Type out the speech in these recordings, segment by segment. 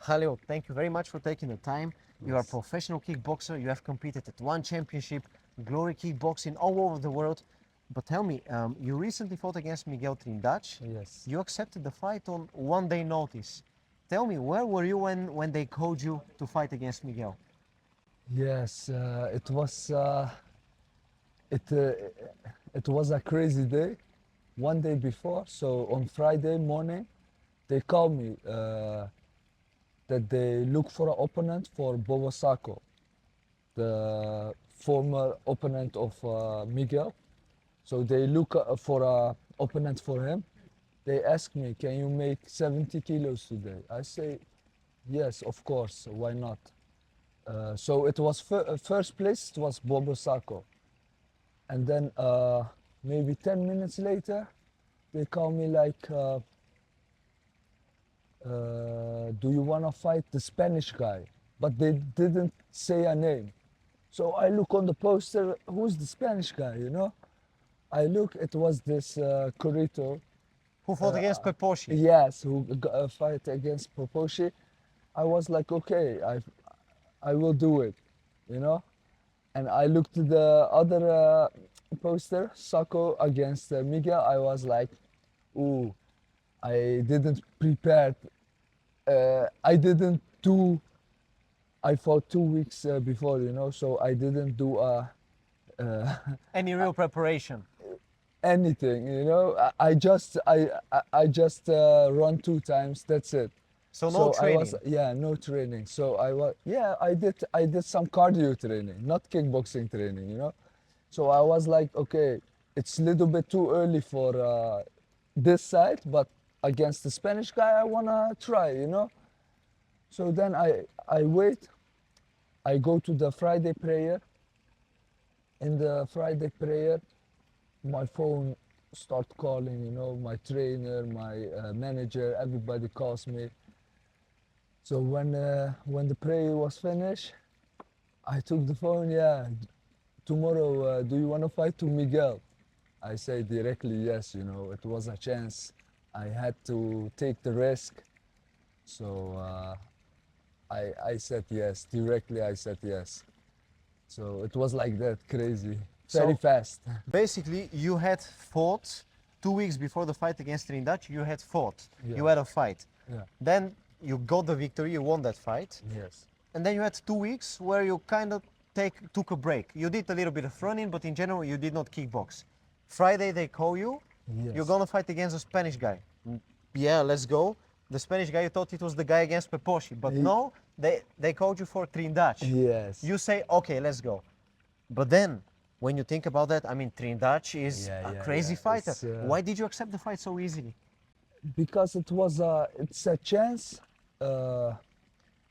Khalil, thank you very much for taking the time. You are a Yes. professional kickboxer. You have competed at one championship, Glory Kickboxing, all over the world. But tell me, you recently fought against Miguel Trindade. Yes. You accepted the fight on 1 day notice. Tell me, where were you when they called you to fight against Miguel? Yes. It uh, it was a crazy day. One day before, so on Friday morning, they called me that they look for an opponent for Bobo Sacco, the former opponent of Miguel. So they look for a opponent for him. They ask me, "Can you make 70 kilos today?" I say, "Yes, of course. Why not?" So it was first place. It was Bobo Sacco, and then maybe 10 minutes later, they call me like, "Do you wanna fight the Spanish guy?" But they didn't say a name. So I look on the poster, who's the Spanish guy, you know? I look, it was this Corito. Who fought against Peposhi? Yes, who fight against Poposhi. I was like, okay, I will do it, you know? And I looked at the other poster, Sacco against Miguel. I was like, ooh, I didn't prepare. I didn't do. I fought 2 weeks before, you know, so I didn't do Any real preparation? anything, you know. I just run 2 times. That's it. So no So I was training. yeah, no training. So I did some cardio training, not kickboxing training, you know. So I was like, okay, it's a little bit too early for this side, but against the Spanish guy, I wanna try, you know. So then I wait. I go to the Friday prayer. In the Friday prayer, my phone start calling, you know, my trainer, my manager, everybody calls me. So when the prayer was finished, I took the phone. Yeah, tomorrow, do you want to fight to Miguel? I say directly yes. You know, it was a chance. I had to take the risk. So I said yes. Directly, I said yes. So it was like that, crazy, very So fast. basically, you had fought 2 weeks before the fight against Trindade. You had fought. Yeah. You had a fight. Yeah. Then you got the victory. You won that fight. Yes. And then you had 2 weeks where you kind of took a break. You did a little bit of running, but in general, you did not kickbox. Friday, they call you. Yes. You're gonna fight against a Spanish guy. Yeah, let's go. The Spanish guy, you thought it was the guy against Peposhi, but He- no, they called you for Trindade. Yes. You say, okay, let's go. But then, when you think about that, I mean, Trindade is Yeah, a yeah, crazy yeah. fighter. It's, Why did you accept the fight so easily? because it's a chance.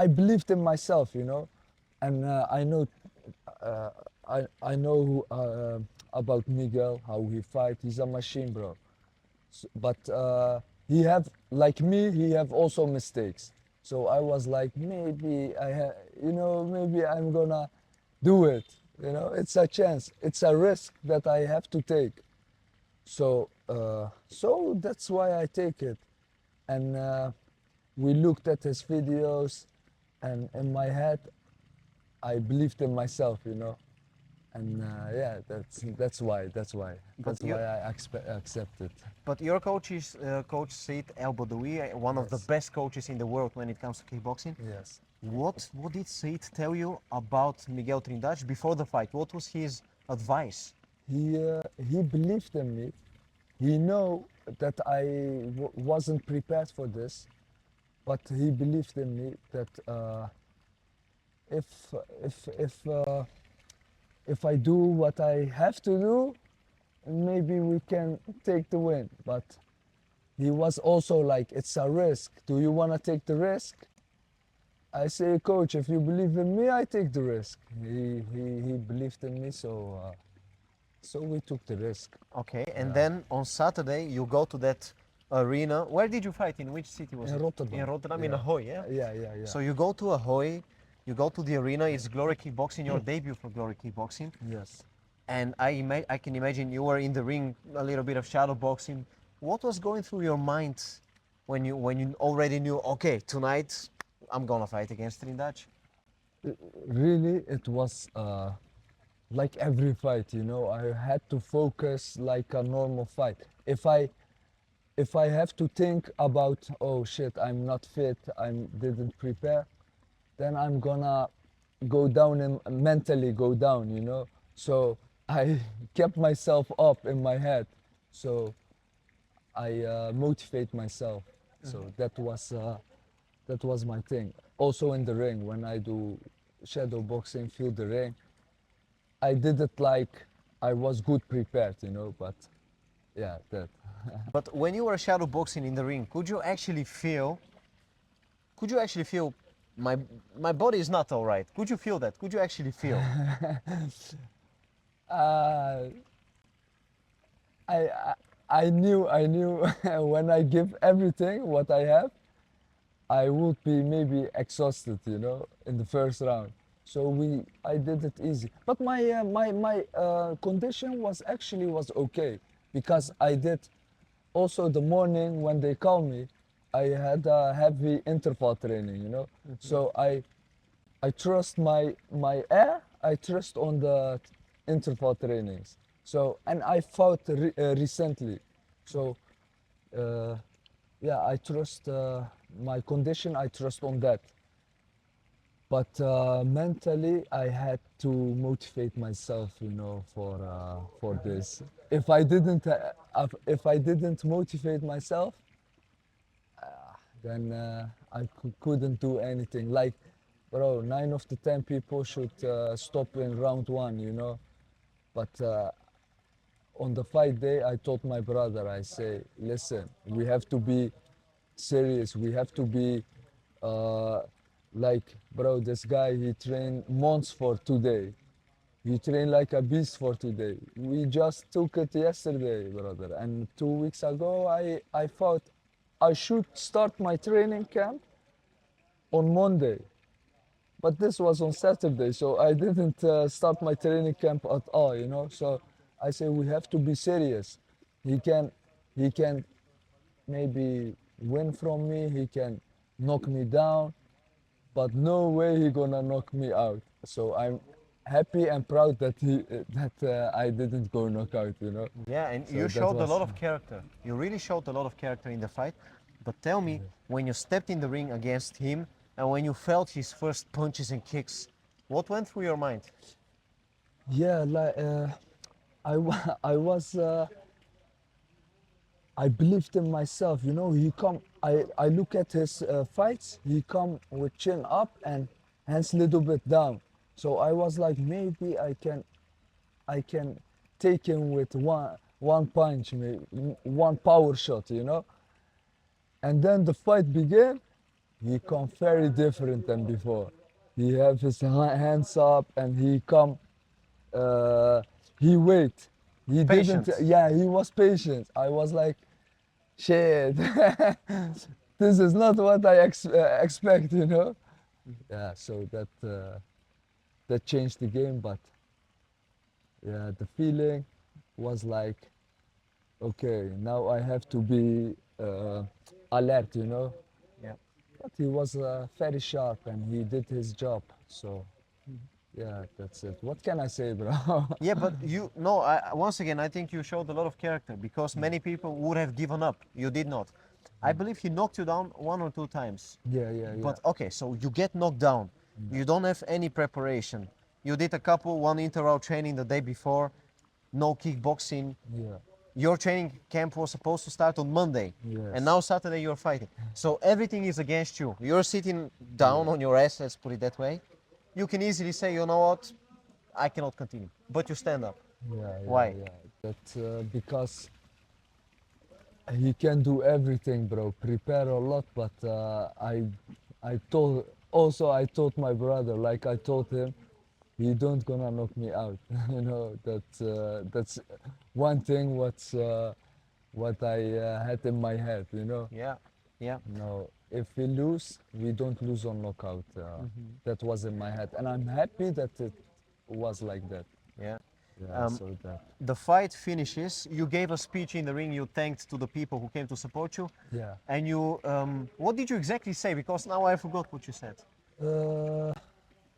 I believed in myself, you know, and uh, I know about Miguel, how he fight. He's a machine, bro. But he have like me. He have also mistakes. So I was like, maybe you know, maybe I'm gonna do it. You know, it's a chance. It's a risk that I have to take. So that's why I take it. And we looked at his videos, and in my head, I believed in myself, you know. And yeah, that's you, why I accept it. but your coach is Coach Said El Badoui, one of the Yes. best coaches in the world when it comes to kickboxing. Yes. What did Said tell you about Miguel Trindade before the fight? What was his advice? He believed in me. He know that I wasn't prepared for this, but he believed in me that if if if uh, if I do what I have to do, maybe we can take the win. But he was also like, it's a risk. Do you want to take the risk? I say, coach, if you believe in me, I take the risk. He believed in me, so we took the risk. Okay, and Yeah. then on Saturday you go to that arena. Where did you fight? In which city was In it? Rotterdam. In Rotterdam, in Yeah. Ahoy, yeah? Yeah. So you go to Ahoy, you go to the arena, it's Glory Kickboxing, your debut for Glory Kickboxing. Yes. And I can imagine you were in the ring, a little bit of shadow boxing. What was going through your mind when you already knew, okay, tonight I'm gonna fight against Trindade? Really, it was like every fight, you know. I had to focus like a normal fight. If I have to think about, oh shit, I'm not fit, I didn't prepare, then I'm gonna go down and mentally go down, you know. So I kept myself up in my head. So I motivate myself. So that was my thing. Also in the ring, when I do shadow boxing, feel the ring, I did it like I was good prepared, you know. But yeah, that. But when you were shadow boxing in the ring, could you actually feel? Could you actually feel? My my body is not all right. Could you feel that? Could you actually feel? Uh, I, I I knew when I give everything what I have, I would be maybe exhausted, you know, in the first round. So I did it easy. But my condition was okay because I did also the morning when they call me, I had a heavy interval training, you know. So I trust my air. I trust on the interval trainings. So and I fought recently, so uh, yeah, I trust my condition. I trust on that. But mentally, I had to motivate myself, you know, for this. If I didn't motivate myself, then couldn't do anything. Like, bro, 9 of the 10 people should stop in round one, you know. But on the fight day, I told my brother, I say, listen, we have to be serious. We have to be uh, like, bro, this guy, he trained months for today. He trained like a beast for today. We just took it yesterday, brother. And 2 weeks ago, I thought I should start my training camp on Monday. But this was on Saturday, so I didn't start my training camp at all, you know. So I say we have to be serious. He can, he can maybe win from me. He can knock me down, but no way he gonna knock me out. So I'm happy and proud that I didn't go knockout, you know. Yeah, and So you that showed a was lot of character. You really showed a lot of character in the fight. But tell me, when you stepped in the ring against him and when you felt his first punches and kicks, what went through your mind? yeah, like I was. I believed in myself. You know, I look at his fights. He come with chin up and hands little bit down. So I was like, maybe I can take him with one punch, maybe one power shot. You know. And then the fight began. He come very different than before. He have his hands up and he come. Uh, he wait. He didn't. Patient. Yeah, he was patient. I was like, shit, this is not what I expect, you know. Yeah, so that changed the game, but yeah, the feeling was like, okay, now I have to be alert, you know. Yeah. But he was very sharp and he did his job. So yeah, that's it. What can I say, bro? Yeah, but you no. Once again, I think you showed a lot of character because many people would have given up. You did not. I believe he knocked you down 1 or 2 times. Yeah, yeah, yeah. But okay, so you get knocked down. You don't have any preparation. You did a couple, one interval training the day before, no kickboxing. Yeah. Your training camp was supposed to start on Monday, and Yes. now Saturday you're fighting. So everything is against you. You're sitting down on your ass, let's put it that way. You can easily say, you know what, I cannot continue. But you stand up. Yeah, yeah, Why? yeah. That because he can do everything, bro. Prepare a lot, but I told my brother, like I told him, he don't gonna knock me out. You know that's one thing what I had in my head. You know, Yeah, yeah. no, if we lose, we don't lose on knockout. That was in my head, and I'm happy that it was like that. Yeah. Yeah, so that. The fight finishes. You gave a speech in the ring. You thanked to the people who came to support you. Yeah. And you, what did you exactly say? Because now I forgot what you said.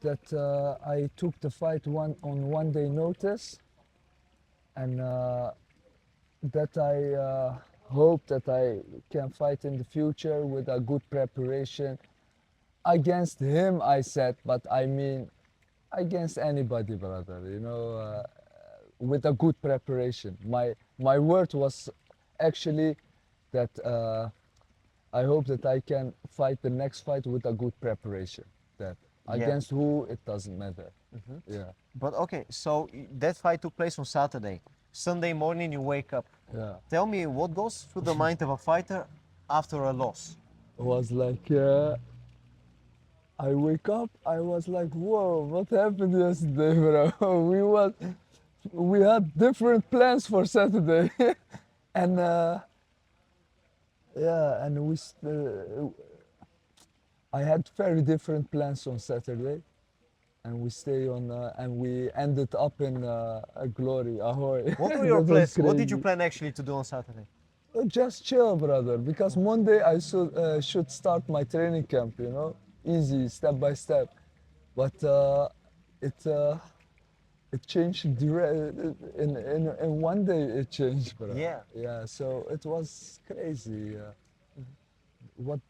That I took the fight on 1 day notice, and that I hope that I can fight in the future with a good preparation. Against him, I said, but I mean against anybody, brother. You know, with a good preparation. My word was actually that I hope that I can fight the next fight with a good preparation. That Yeah. against who, it doesn't matter. Yeah, But okay, so that fight took place on Saturday. Sunday morning, you wake up. yeah. Tell me what goes through the mind of a fighter after a loss. It was like I wake up, I was like, whoa, what happened yesterday, bro? We had different plans for Saturday, and yeah, and I had very different plans on Saturday, and we stay on, and we ended up in Glory, Ahoy. What were your That was plans? What did you crazy. plan actually to do on Saturday? Just chill, brother, because Monday I should start my training camp, you know, easy, step by step. But it uh, it changed in 1 day. It changed, bro. Yeah. Yeah, so it was crazy. What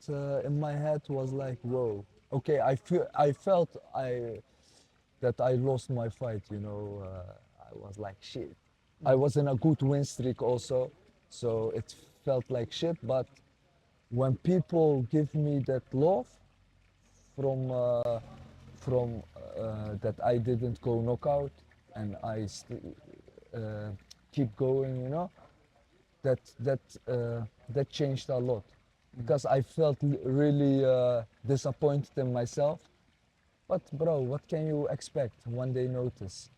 in my head was like, whoa. Okay, I felt that I lost my fight. You know, I was like shit. I was in a good win streak also, so it felt like shit. But when people give me that love from from that I didn't go knockout and uh, keep going, you know, that that that changed a lot because I felt really disappointed in myself. But bro, what can you expect? 1 day notice.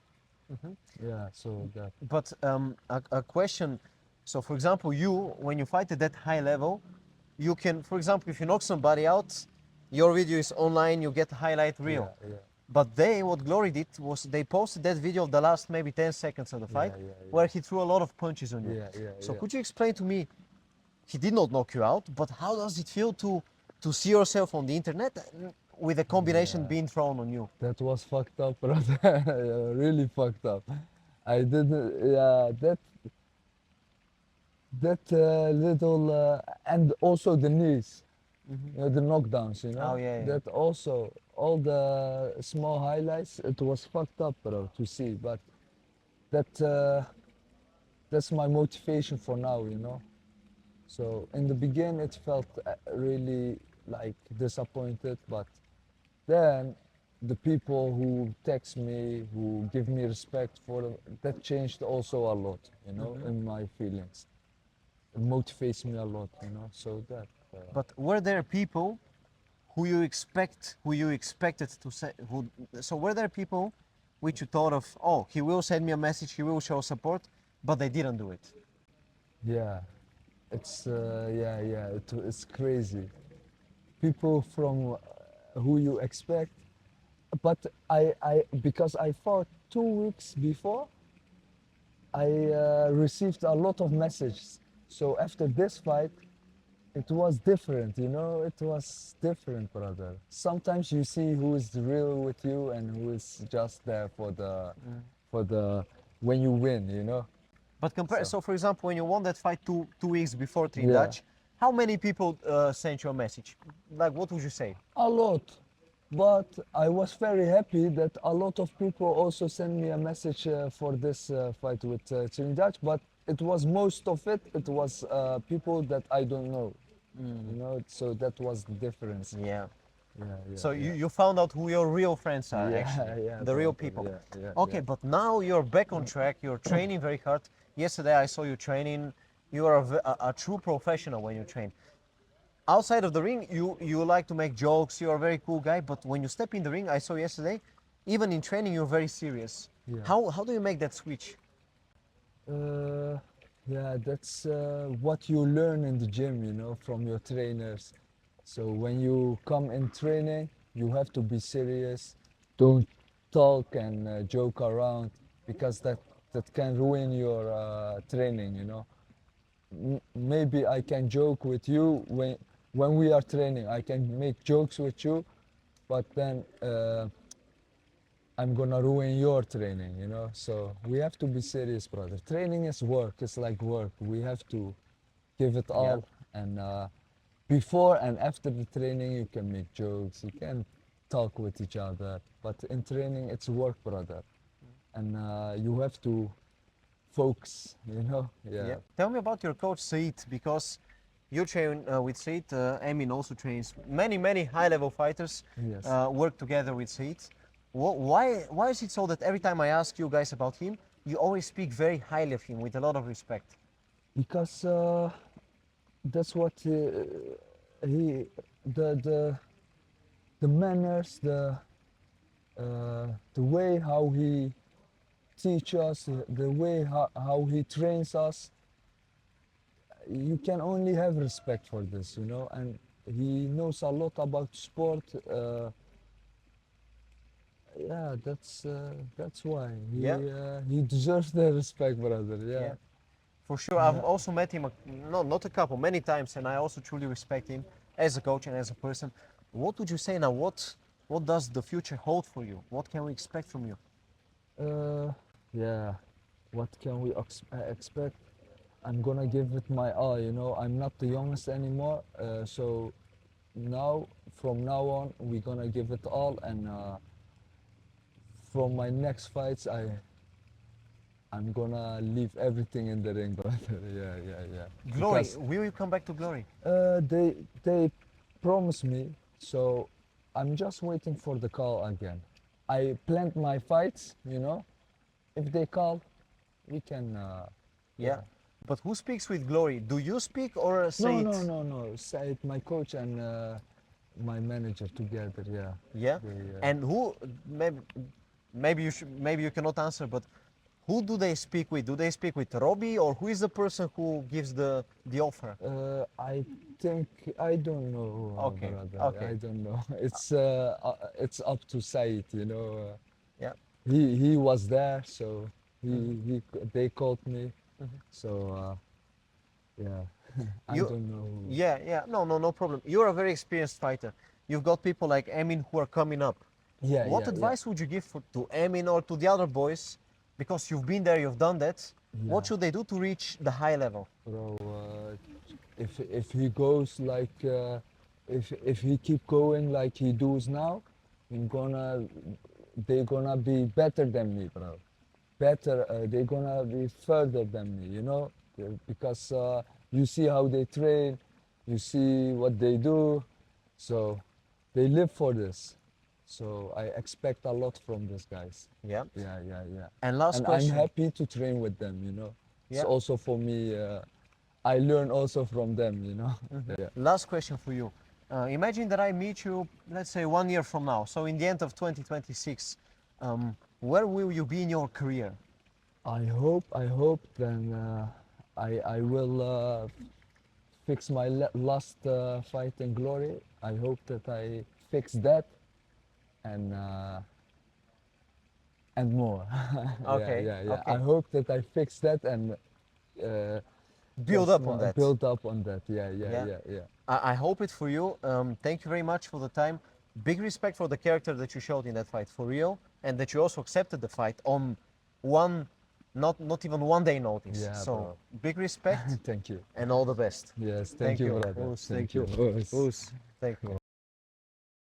Yeah, so that. But a question. So, for example, you, when you fight at that high level, you can, for example, if you knock somebody out, your video is online, you get highlight reel. Yeah, yeah. But they, what Glory did was they posted that video of the last maybe 10 seconds of the fight, Yeah, yeah, where he threw a lot of punches on you. Yeah, yeah, So yeah. could you explain to me, he did not knock you out, but how does it feel to see yourself on the internet with a combination Yeah. being thrown on you? That was fucked up, brother. Yeah, really fucked up. I didn't. Yeah, that little and also the knees, the knockdowns. You know, Oh, yeah, yeah. that also all the small highlights. It was fucked up, bro, to see. But that that's my motivation for now. You know. So in the beginning, it felt really like disappointed, but then the people who text me, who give me respect for that changed also a lot, you know, in my feelings. It motivates me a lot, you know. So that. But were there people who you expected to say, so were there people which you thought of, oh, he will send me a message, he will show support, but they didn't do it? Yeah, it's yeah, it's crazy. People from who you expect, but I because I fought 2 weeks before, I received a lot of messages. So after this fight, it was different, you know. It was different, brother. Sometimes you see who is real with you and who is just there for the when you win, you know. But compare, So so for example, when you won that fight two weeks before yeah, Trindade, how many people sent you a message? Like, what would you say? a lot. But I was very happy that a lot of people also sent me a message for this fight with Trinidad. But it was most of it. It was people that I don't know. You know, so that was the difference. Yeah. Yeah, yeah, So yeah. you found out who your real friends are, Yeah, actually, yeah, the real brother, people. yeah, yeah, Okay, yeah. but now you're back on track. You're training very hard. Yesterday I saw you training. You are a true professional when you train. Outside of the ring, you like to make jokes. You're a very cool guy. But when you step in the ring, I saw yesterday, even in training, you're very serious. Yeah. How do you make that switch? Uh, yeah, that's what you learn in the gym, you know, from your trainers. So when you come in training, you have to be serious. Don't talk and joke around because that can ruin your training, you know. Maybe I can joke with you when we are training. I can make jokes with you, but then I'm gonna ruin your training, you know. So we have to be serious, brother. Training is work. It's like work. We have to give it all, and before and after the training, you can make jokes. You can talk with each other, but in training, it's work, brother, and you have to focus, you know. Yeah. Tell me about your coach Said, because you train with Said. Emin also trains many high-level fighters. Yes. Work together with Said. Why is it so that every time I ask you guys about him, you always speak very highly of him with a lot of respect? Because that's what he the manners, the way how he teach us, the way how he trains us. You can only have respect for this, you know, and he knows a lot about sport. Yeah, that's why he deserves the respect, brother. Yeah. For sure. I've also met him, not a couple, many times, and I also truly respect him as a coach and as a person. What would you say now? What does the future hold for you? What can we expect from you? Yeah. What can we expect? I'm gonna give it my all. You know, I'm not the youngest anymore, so from now on, we're gonna give it all, and from my next fights, I'm gonna leave everything in the ring, brother. Yeah. Glory, Because will you come back to Glory? they promised me, so I'm just waiting for the call again. I planned my fights, you know. If they call, we can. Yeah. But who speaks with Glory? Do you speak or say No, it? no. Said my coach and my manager together. Yeah. Yeah. They, And who? Maybe you cannot answer, but who do they speak with? Do they speak with Robbie, or who is the person who gives the offer? I think I don't know, Okay, brother. okay. I don't know. It's up to Said, you know. Yeah. He was there, so they called me. So yeah, I You, don't know. yeah. No problem. You're a very experienced fighter. You've got people like Emin who are coming up. What Yeah. advice would you give to Emin or to the other boys? Because you've been there, you've done that. What Yeah. should they do to reach the high level? Bro, if he goes like if he keep going like he does now, he's gonna they're gonna be better than me, bro. Better, they're gonna be further than me, you know, because you see how they train, you see what they do, so they live for this. So I expect a lot from these guys. Yeah. Yeah. And last And I'm question. happy to train with them, you know. It's Yeah. also for me, I learn also from them, you know. Yeah. Last question for you. Imagine that I meet you, let's say 1 year from now. So in the end of 2026, where will you be in your career? I hope then I will fix my last fight in Glory. I hope that I fix that and more. Okay, Yeah. okay. I hope that I fix that and Build up on that. build up on that. Yeah. Yeah. I hope it for you. Thank you very much for the time. Big respect for the character that you showed in that fight, for real, and that you also accepted the fight on one, not even 1 day notice. Yeah, So bro. big respect Thank you. and all the best. Yes, thank you, brother. Oes, Thank thank you. you. Oes. Oes, thank you.